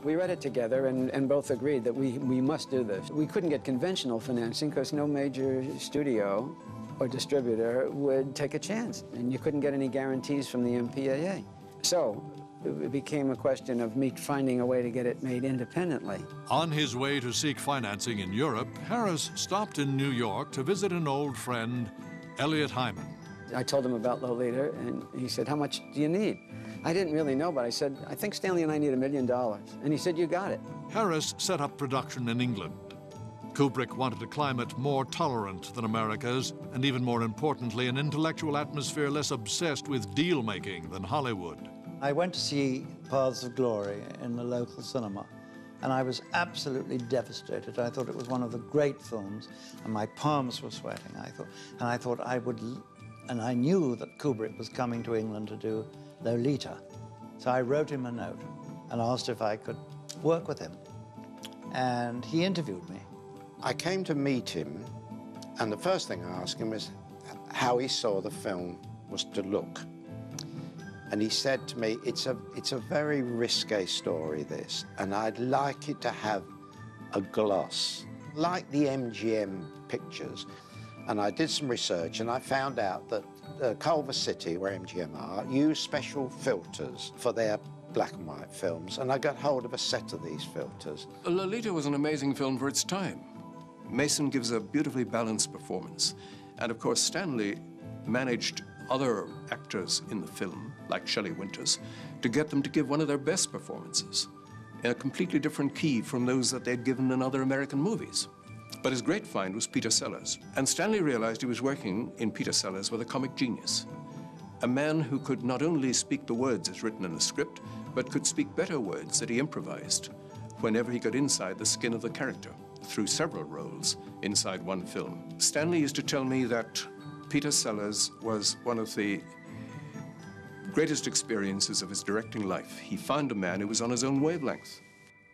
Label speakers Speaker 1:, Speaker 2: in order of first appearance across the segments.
Speaker 1: We read it together and both agreed that we must do this. We couldn't get conventional financing because no major studio or distributor would take a chance, and you couldn't get any guarantees from the MPAA. So it became a question of me finding a way to get it made independently.
Speaker 2: On his way to seek financing in Europe, Harris stopped in New York to visit an old friend, Elliot Hyman.
Speaker 1: I told him about Lolita, and he said, "How much do you need?" I didn't really know, but I said, "I think Stanley and I need $1 million." And he said, "You got it."
Speaker 2: Harris set up production in England. Kubrick wanted a climate more tolerant than America's, and even more importantly, an intellectual atmosphere less obsessed with deal-making than Hollywood.
Speaker 3: I went to see Paths of Glory in the local cinema, and I was absolutely devastated. I thought it was one of the great films, and my palms were sweating. I thought I would, and I knew that Kubrick was coming to England to do Lolita. So I wrote him a note and asked if I could work with him, and he interviewed me.
Speaker 4: I came to meet him, and the first thing I asked him was how he saw the film was to look. And he said to me, it's a very risque story, this, and I'd like it to have a gloss, like the MGM pictures. And I did some research, and I found out that Culver City, where MGM are, use special filters for their black and white films, and I got hold of a set of these filters.
Speaker 5: Lolita was an amazing film for its time. Mason gives a beautifully balanced performance. And of course, Stanley managed other actors in the film, like Shelley Winters, to get them to give one of their best performances in a completely different key from those that they'd given in other American movies. But his great find was Peter Sellers. And Stanley realized he was working in Peter Sellers with a comic genius, a man who could not only speak the words as written in the script, but could speak better words that he improvised whenever he got inside the skin of the character through several roles inside one film. Stanley used to tell me that Peter Sellers was one of the greatest experiences of his directing life. He found a man who was on his own wavelength.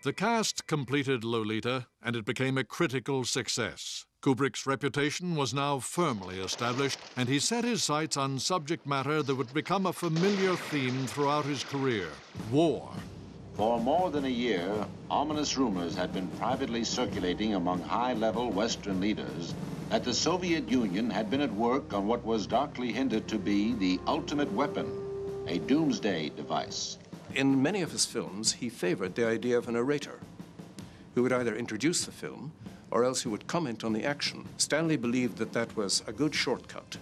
Speaker 2: The cast completed Lolita, and it became a critical success. Kubrick's reputation was now firmly established, and he set his sights on subject matter that would become a familiar theme throughout his career: war.
Speaker 6: For more than a year, ominous rumors had been privately circulating among high-level Western leaders that the Soviet Union had been at work on what was darkly hinted to be the ultimate weapon, a doomsday device.
Speaker 5: In many of his films, he favored the idea of a narrator who would either introduce the film or else who would comment on the action. Stanley believed that that was a good shortcut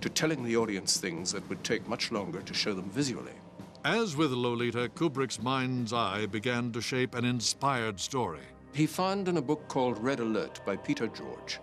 Speaker 5: to telling the audience things that would take much longer to show them visually.
Speaker 2: As with Lolita, Kubrick's mind's eye began to shape an inspired story.
Speaker 5: He found in a book called Red Alert by Peter George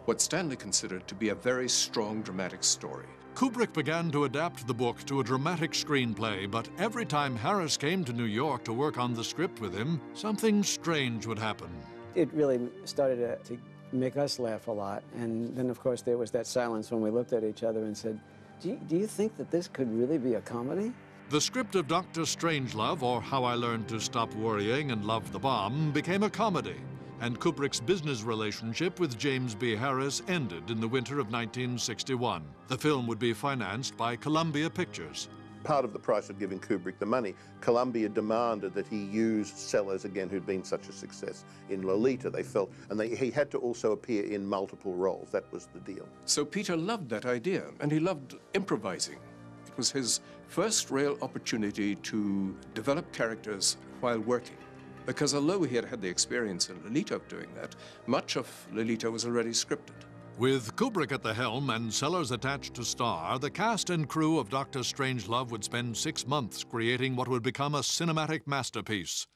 Speaker 5: what Stanley considered to be a very strong dramatic story.
Speaker 2: Kubrick began to adapt the book to a dramatic screenplay, but every time Harris came to New York to work on the script with him, something strange would happen.
Speaker 1: It really started to make us laugh a lot, and then of course there was that silence when we looked at each other and said, do you think that this could really be a comedy?
Speaker 2: The script of Dr. Strangelove, or How I Learned to Stop Worrying and Love the Bomb, became a comedy, and Kubrick's business relationship with James B. Harris ended in the winter of 1961. The film would be financed by Columbia Pictures.
Speaker 7: Part of the price of giving Kubrick the money, Columbia demanded that he use Sellers again, who'd been such a success in Lolita, they felt, and he had to also appear in multiple roles. That was the deal.
Speaker 5: So Peter loved that idea, and he loved improvising. It was his first real opportunity to develop characters while working. Because although he had had the experience in Lolita of doing that, much of Lolita was already scripted.
Speaker 2: With Kubrick at the helm and Sellers attached to star, the cast and crew of Dr. Strangelove would spend 6 months creating what would become a cinematic masterpiece.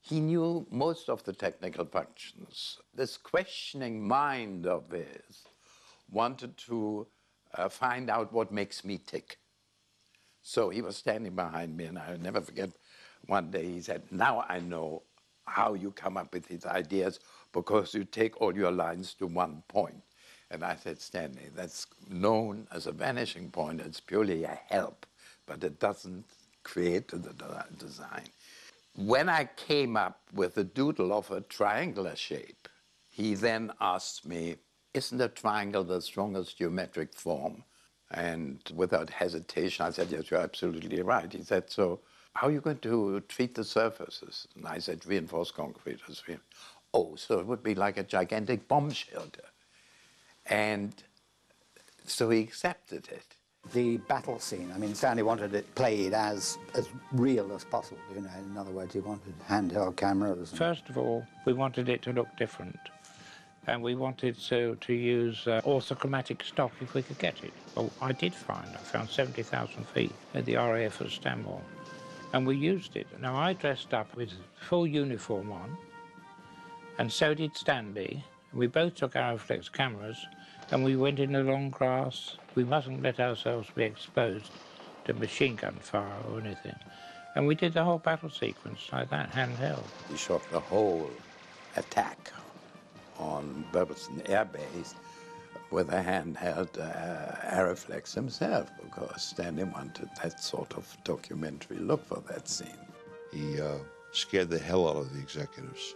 Speaker 8: He knew most of the technical functions. This questioning mind of his wanted to find out what makes me tick. So he was standing behind me, and I'll never forget, one day he said, "Now I know how you come up with these ideas, because you take all your lines to one point." And I said, "Stanley, that's known as a vanishing point. It's purely a help, but it doesn't create the design." When I came up with a doodle of a triangular shape, he then asked me, "Isn't a triangle the strongest geometric form?" And without hesitation, I said, "Yes, you're absolutely right." He said, "So how are you going to treat the surfaces? And I said, reinforced concrete. Oh, so it would be like a gigantic bomb shelter. And so he accepted it.
Speaker 9: The battle scene, I mean, Stanley wanted it played as real as possible, you know. In other words, he wanted handheld cameras.
Speaker 10: First of all, we wanted it to look different. And we wanted to use orthochromatic stock if we could get it. Well, I found 70,000 feet at the RAF at Stanmore. And we used it. Now, I dressed up with full uniform on, and so did Stanley. We both took our reflex cameras, and we went in the long grass. We mustn't let ourselves be exposed to machine gun fire or anything. And we did the whole battle sequence like that, handheld.
Speaker 8: He shot the whole attack on Burleson Air Base with a handheld Aeroflex himself, because Stanley wanted that sort of documentary look for that scene.
Speaker 11: He scared the hell out of the executives.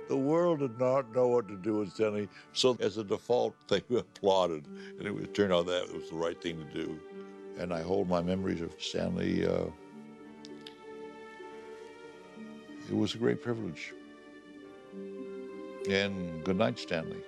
Speaker 11: The world did not know what to do with Stanley, so as a default, they applauded, and it turned out that it was the right thing to do. And I hold my memories of Stanley. It was a great privilege. And good night, Stanley.